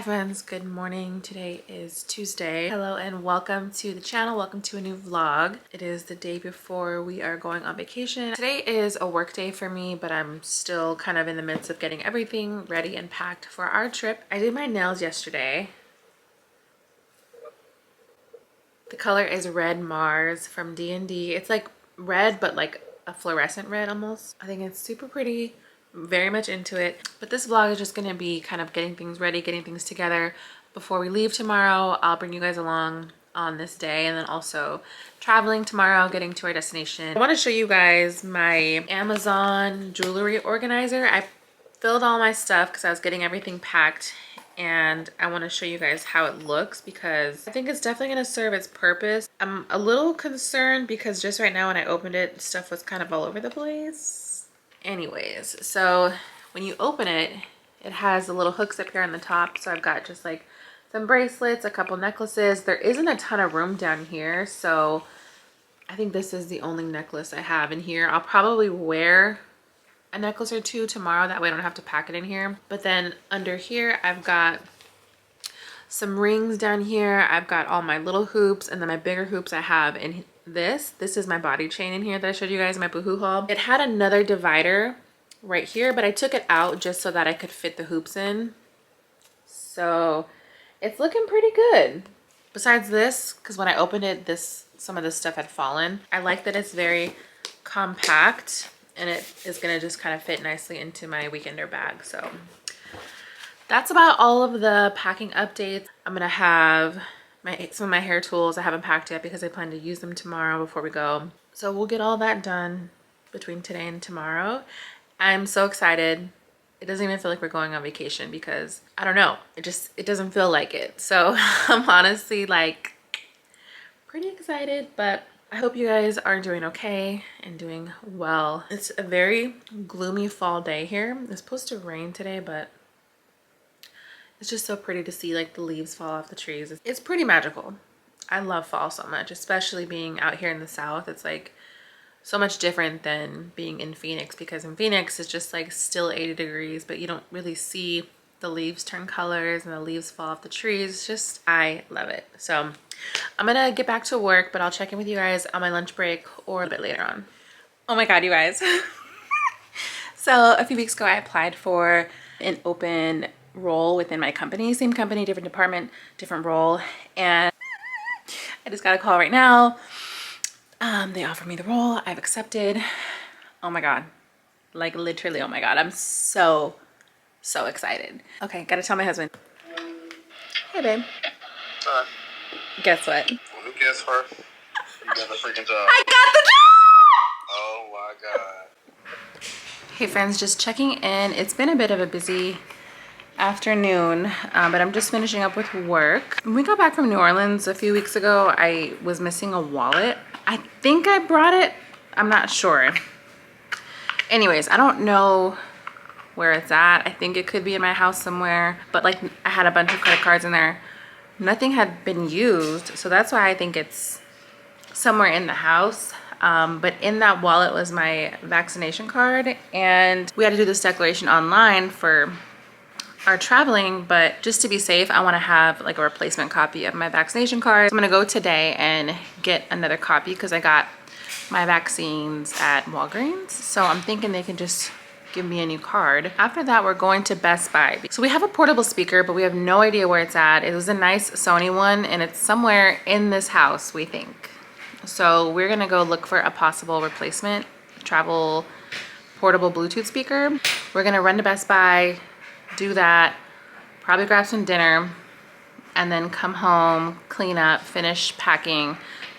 friends, good morning. Today is Tuesday. Hello and welcome to the channel. Welcome to a new vlog. It is the day before we are going on vacation. Today is a work day for me, but I'm still kind of in the midst of getting everything ready and packed for our trip. I did my nails yesterday. The color is Red Mars from D&D. It's like red, but like a fluorescent red almost. I think it's super pretty. Very much into it, but this vlog is just going to be kind of getting things ready, getting things together before we leave tomorrow. I'll bring you guys along on this day, and then also traveling tomorrow, getting to our destination. I want to show you guys my Amazon jewelry organizer. I filled all my stuff because I was getting everything packed, and I want to show you guys how it looks because I think it's definitely going to serve its purpose. I'm a little concerned because just right now when I opened it, stuff was kind of all over the place. Anyways, so when you open it, it has the little hooks up here on the top. So I've got just like some bracelets, a couple necklaces. There isn't a ton of room down here, so I think this is the only necklace I have in here. I'll probably wear a necklace or two tomorrow, that way I don't have to pack it in here. But then under here I've got some rings down here. I've got all my little hoops, and then my bigger hoops I have in this is my body chain in here that I showed you guys in my boohoo haul. It had another divider right here, but I took it out just so that I could fit the hoops in. So it's looking pretty good. Besides this, because when I opened it, some of this stuff had fallen. I like that it's very compact and it is gonna just kind of fit nicely into my weekender bag. So that's about all of the packing updates. I'm gonna have some of my hair tools I haven't packed yet because I plan to use them tomorrow before we go. So we'll get all that done between today and tomorrow. I'm so excited. It doesn't even feel like we're going on vacation because I don't know, it doesn't feel like it. So I'm honestly like pretty excited, but I hope you guys are doing okay and doing well. It's a very gloomy fall day here. It's supposed to rain today, but it's just so pretty to see like the leaves fall off the trees. It's pretty magical. I love fall so much, especially being out here in the South. It's like so much different than being in Phoenix, because in Phoenix it's just like still 80 degrees, but you don't really see the leaves turn colors and the leaves fall off the trees. It's just, I love it. So I'm gonna get back to work, but I'll check in with you guys on my lunch break or a bit later on. Oh my God, you guys. So a few weeks ago I applied for an open role within my company, same company, different department, different role, and I just got a call right now. They offered me the role. I've accepted. Oh my God, like literally, oh my God, I'm so excited. Okay, gotta tell my husband. Hey babe. Guess what? Well, who guessed first? You got the freaking job. I got the job! Oh my God. Hey friends, just checking in. It's been a bit of a busy afternoon, but I'm just finishing up with work. When we got back from New Orleans a few weeks ago, I was missing a wallet. I think I brought it. I'm not sure. Anyways, I don't know where it's at. I think it could be in my house somewhere, but like I had a bunch of credit cards in there. Nothing had been used, so that's why I think it's somewhere in the house. But in that wallet was my vaccination card, and we had to do this declaration online for our traveling, but just to be safe, I want to have like a replacement copy of my vaccination card. I'm gonna go today and get another copy because I got my vaccines at Walgreens, so I'm thinking they can just give me a new card. After that, we're going to Best Buy. So we have a portable speaker, but we have no idea where it's at. It was a nice Sony one, and it's somewhere in this house, we think. So we're gonna go look for a possible replacement travel portable Bluetooth speaker. We're gonna run to Best Buy, do that, probably grab some dinner, and then come home, clean up, finish packing.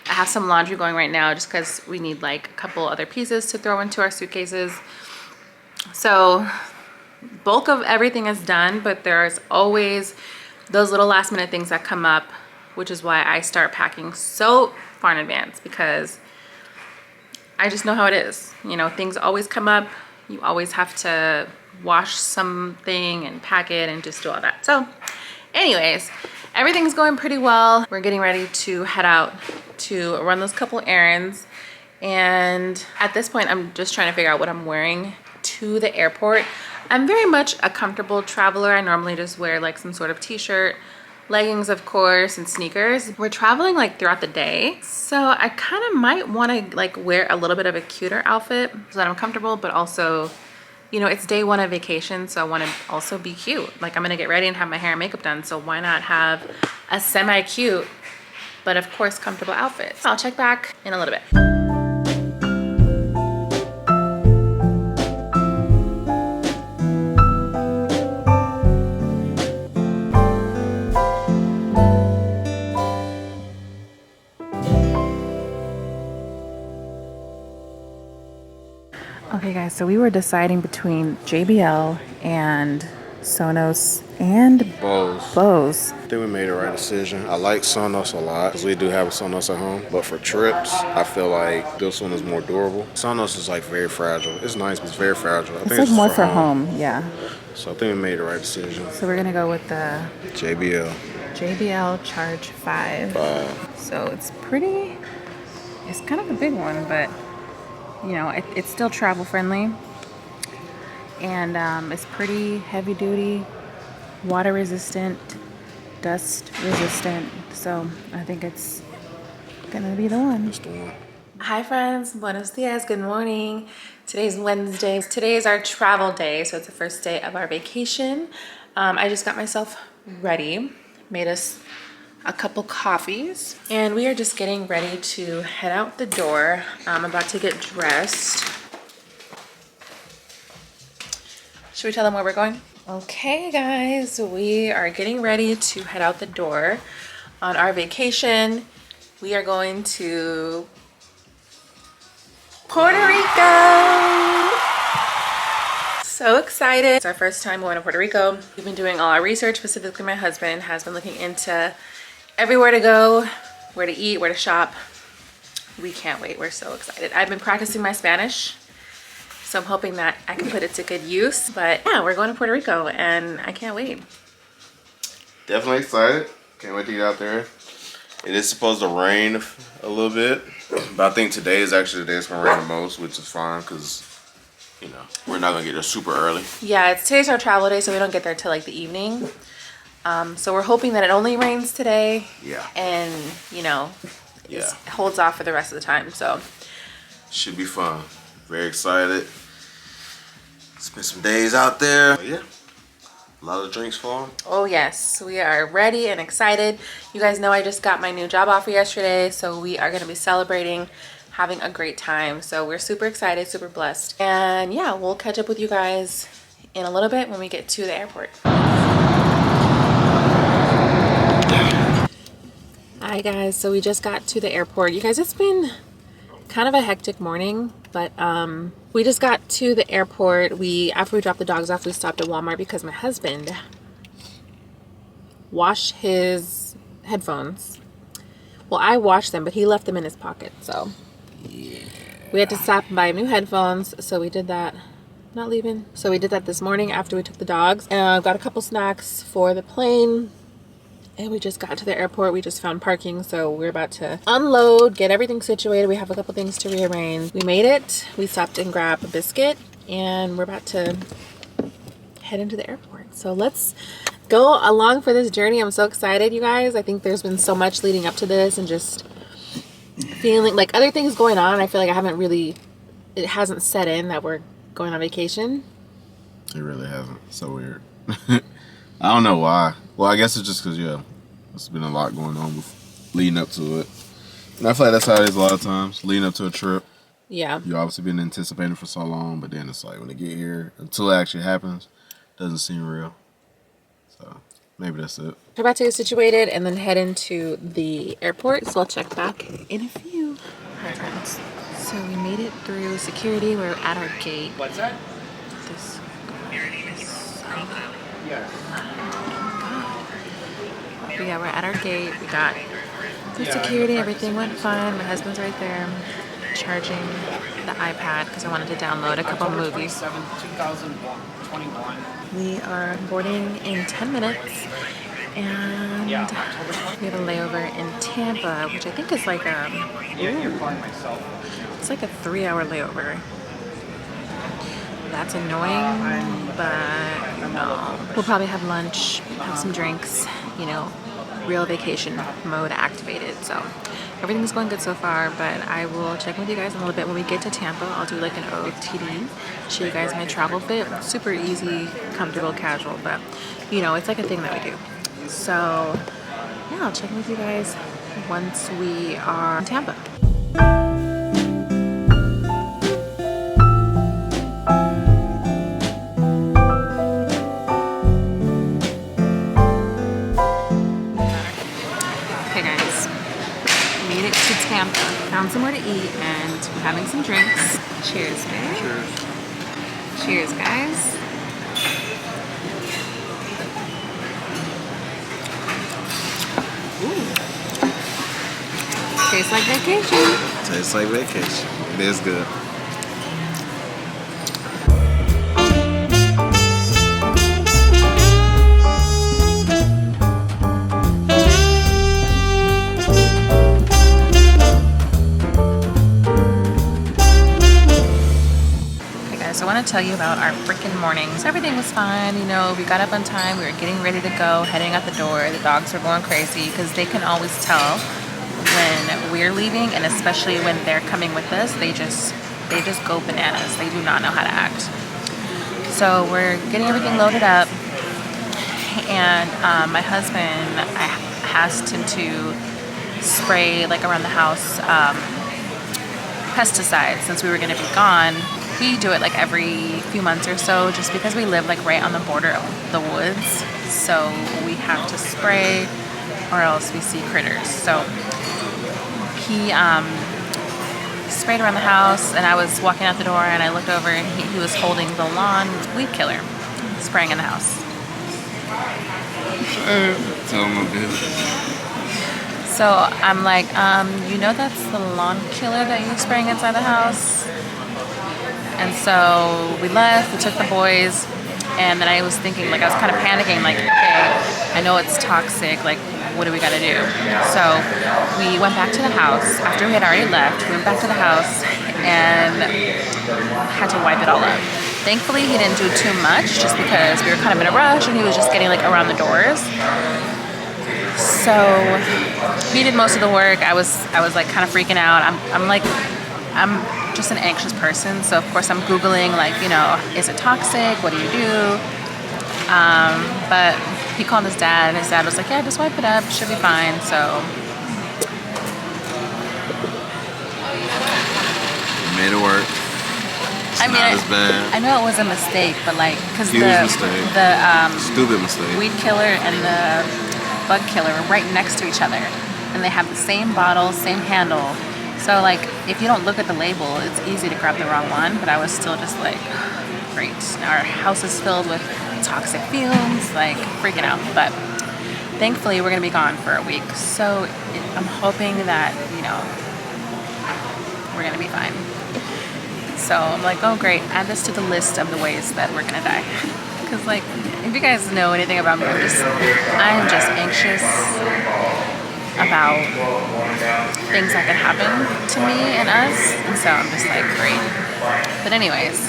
I have some laundry going right now just because we need like a couple other pieces to throw into our suitcases. So bulk of everything is done, but there's always those little last minute things that come up, which is why I start packing so far in advance, because I just know how it is. You know, things always come up. You always have to wash something and pack it and just do all that. So anyways, everything's going pretty well. We're getting ready to head out to run those couple errands, and at this point I'm just trying to figure out what I'm wearing to the airport. I'm very much a comfortable traveler. I normally just wear like some sort of t-shirt, leggings of course, and sneakers. We're traveling like throughout the day, so I kind of might want to like wear a little bit of a cuter outfit so that I'm comfortable, but also, you know, it's day one of vacation, so I want to also be cute. Like I'm gonna get ready and have my hair and makeup done, so why not have a semi-cute but of course comfortable outfit. I'll check back in a little bit. Okay guys, so we were deciding between JBL and Sonos and Bose. I think we made the right decision. I like Sonos a lot because we do have a Sonos at home. But for trips, I feel like this one is more durable. Sonos is like very fragile. It's nice, but it's very fragile. I It's think like it's more for home, yeah. So I think we made the right decision. So we're gonna go with the JBL Charge 5. So it's pretty, it's kind of a big one, but you know, it's still travel friendly. And it's pretty heavy duty, water resistant, dust resistant. So I think it's gonna be the one. It's the one. Hi friends, buenos dias, good morning. Today's Wednesday. Today is our travel day, so it's the first day of our vacation. I just got myself ready, made us a couple coffees, and we are just getting ready to head out the door. I'm about to get dressed. Should we tell them where we're going? Okay guys, we are getting ready to head out the door on our vacation. We are going to Puerto Rico. So excited. It's our first time going to Puerto Rico. We've been doing all our research, specifically my husband has been looking into everywhere to go, where to eat, where to shop. We can't wait, we're so excited. I've been practicing my Spanish, so I'm hoping that I can put it to good use. But yeah, we're going to Puerto Rico and I can't wait. Definitely excited. Can't wait to get out there. It is supposed to rain a little bit, but I think today is actually the day it's gonna rain the most, which is fine because, you know, we're not gonna get there super early. Yeah, today's our travel day, so we don't get there till like the evening. So we're hoping that it only rains today. Yeah. And you know, Yeah. it holds off for the rest of the time. So Should be fun. Very excited. Spend some days out there. But yeah. A lot of drinks for them. oh yes, we are ready and excited. You guys know I just got my new job offer yesterday, so we are going to be celebrating, having a great time. So we're super excited, super blessed. And yeah, we'll catch up with you guys in a little bit when we get to the airport. Hi guys, so we just got to the airport. You guys, it's been kind of a hectic morning, but we just got to the airport. After we dropped the dogs off, we stopped at Walmart because my husband washed his headphones. Well, I washed them, but he left them in his pocket, so yeah. We had to stop and buy new headphones, so we did that. Not leaving. So we did that this morning after we took the dogs. Got a couple snacks for the plane. And we just got to the airport. We just found parking, so we're about to unload, get everything situated. We have a couple things to rearrange. We made it. We stopped and grabbed a biscuit, and we're about to head into the airport. So let's go along for this journey. I'm so excited, you guys. I think there's been so much leading up to this, and just feeling like other things going on. I feel like it hasn't set in that we're going on vacation. It really hasn't. So weird. I don't know why. Well, I guess it's just because, yeah, there's been a lot going on leading up to it. And I feel like that's how it is a lot of times, leading up to a trip. Yeah. You've obviously been anticipating for so long, but then it's like when they get here, until it actually happens, it doesn't seem real. So maybe that's it. We're about to get situated and then head into the airport. So I'll check back in a few. Hi, friends. So we made it through security. We're at our gate. What's that? This Yes. But yeah, we're at our gate. We got through security. Everything went fine. My husband's right there charging the iPad because I wanted to download a couple movies. 2021. We are boarding in 10 minutes. And we have a layover in Tampa, which I think is like Yeah, you're calling myself. it's like a 3-hour layover. that's annoying, but no. We'll probably have lunch, have some drinks, you know, real vacation mode activated. So everything's going good so far, but I will check with you guys in a little bit when we get to Tampa. I'll do like an OOTD, show you guys my travel fit. Super easy, comfortable, casual, but you know, it's like a thing that we do. So yeah, I'll check in with you guys once we are in Tampa. Okay guys, made it to Tampa. Found somewhere to eat and we're having some drinks. Cheers, babe. Cheers. Cheers, guys. Ooh. Tastes like vacation. Tastes like vacation. It is good. So I want to tell you about our freaking mornings. Everything was fine, you know, we got up on time, we were getting ready to go, heading out the door. The dogs were going crazy because they can always tell when we're leaving, and especially when they're coming with us, they just go bananas. They do not know how to act. So we're getting everything loaded up, and my husband asked him to spray like around the house pesticides since we were going to be gone. We do it like every few months or so just because we live like right on the border of the woods. So we have to spray or else we see critters. So he sprayed around the house and I was walking out the door and I looked over and he was holding the lawn weed killer, spraying in the house. Tell them I'm good. So I'm like, you know that's the lawn killer that you're spraying inside the house? And so we left, we took the boys, and then I was thinking, like I was kind of panicking, like, okay, I know it's toxic, like what do we gotta do? So we went back to the house, after we had already left, we went back to the house and had to wipe it all up. Thankfully he didn't do too much just because we were kind of in a rush and he was just getting like around the doors. So he did most of the work. I was like kind of freaking out. I'm just an anxious person, so of course I'm Googling like, you know, is it toxic? What do you do? But he called his dad and his dad was like, yeah, just wipe it up, should be fine. So Made it work. It's not as bad. I know it was a mistake, but like, because Huge the mistake. Stupid mistake. weed killer and the bug killer are right next to each other, and they have the same bottle, same handle. So like, if you don't look at the label, it's easy to grab the wrong one, but I was still just like, great. Our house is filled with toxic fumes, like freaking out. But thankfully we're gonna be gone for a week. So I'm hoping that, you know, we're gonna be fine. So I'm like, oh great, add this to the list of the ways that we're gonna die. Cause like, if you guys know anything about me, I'm just anxious about things that could happen to me and us, and so I'm just like, great. But anyways,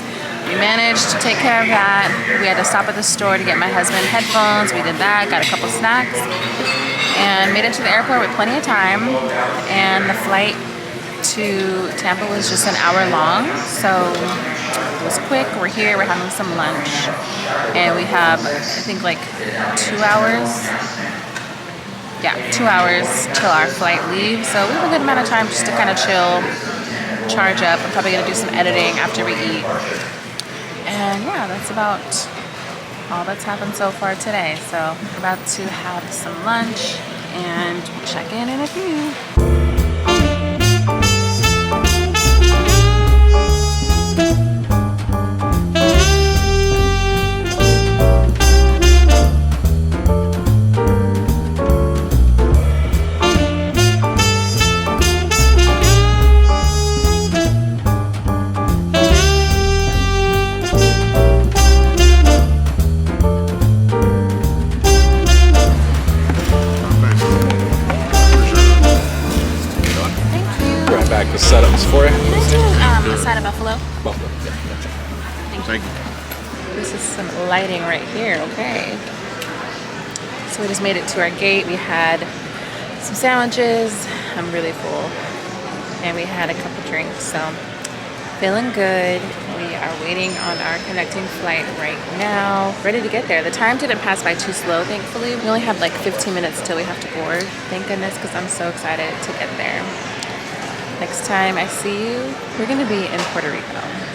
we managed to take care of that. We had to stop at the store to get my husband headphones. We did that, got a couple snacks, and made it to the airport with plenty of time. And the flight to Tampa was just an hour long, so it was quick. We're here, we're having some lunch, and we have, I think, like 2 hours. Yeah, 2 hours till our flight leaves. So we have a good amount of time just to kind of chill, charge up. I'm probably gonna do some editing after we eat. And yeah, that's about all that's happened so far today. So we're about to have some lunch and check in a few. Setups for you. Can I do a side of buffalo? Buffalo. Yeah, gotcha. Thank Thank you. This is some lighting right here, okay. So we just made it to our gate. We had some sandwiches. I'm really full. And we had a couple drinks, so feeling good. We are waiting on our connecting flight right now. Ready to get there. The time didn't pass by too slow, thankfully. We only have like 15 minutes till we have to board. Thank goodness, because I'm so excited to get there. Next time I see you, we're gonna be in Puerto Rico.